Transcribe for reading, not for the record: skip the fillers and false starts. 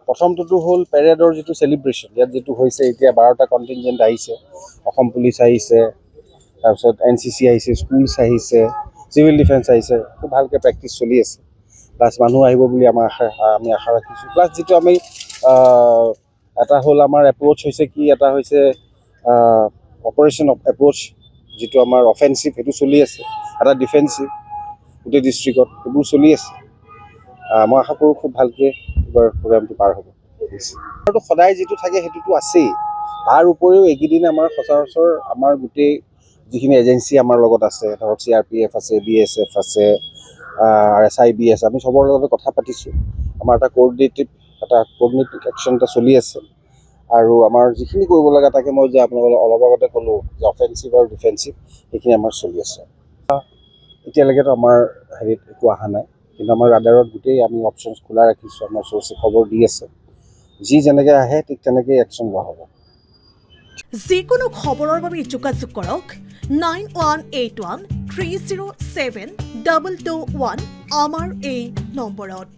প্ৰথমটোতো হ'ল পেৰেডৰ যিটো চেলিব্ৰেশ্যন, ইয়াত যিটো হৈছে এতিয়া 12টা কণ্টিনজেণ্ট আহিছে, অসম পুলিচ আহিছে, তাৰপিছত NCC আহিছে, স্কুলছ আহিছে, চিভিল ডিফেন্স আহিছে, খুব ভালকৈ প্ৰেক্টিচ চলি আছে। প্লাছ মানুহ আহিব বুলি আমি আশা ৰাখিছোঁ। প্লাছ যিটো আমি এটা হ'ল আমাৰ এপ্ৰ'চ হৈছে কি, এটা হৈছে অপাৰেশ্যন এপ্ৰ'চ, যিটো আমাৰ অফেন্সিভ, সেইটো চলি আছে, এটা ডিফেন্সিভ গোটেই ডিষ্ট্ৰিক্টত, সেইবোৰ চলি আছে। মই আশা কৰোঁ খুব ভালকৈ এইবাৰ প্ৰগ্ৰামটো পাৰ হ'ব। আৰু সদায় যিটো থাকে সেইটোতো আছেই, তাৰ উপৰিও এইকেইদিন আমাৰ সচৰাচৰ আমাৰ গোটেই যিখিনি এজেঞ্চি আমাৰ লগত আছে, ধৰক CRPF আছে, BSF আছে, SIBS, আমি চবৰ লগতে কথা পাতিছোঁ। আমাৰ এটা কোঅৰ্ডিনেটিভ একশ্যন এটা চলি আছে। আৰু আমাৰ যিখিনি কৰিব লগা তাকে মই যে আপোনালোকক অলপ আগতে ক'লোঁ যে অফেন্সিভ আৰু ডিফেন্সিভ, সেইখিনি আমাৰ চলি আছে। এতিয়ালৈকেতো আমাৰ হেৰিত একো অহা নাই, কিন্তু আমাৰ ৰাডাৰত গোটেই আমি অপশ্যনছ খোলা ৰাখিছোঁ। আমাৰ চ'ৰ্চে খবৰ দি আছে, যি যেনেকৈ আহে ঠিক তেনেকেই একশ্যন লোৱা হ'ব। যিকোনো খবৰৰ বাবে যোগাযোগ কৰক 9181307221 আমাৰ এই নম্বৰত।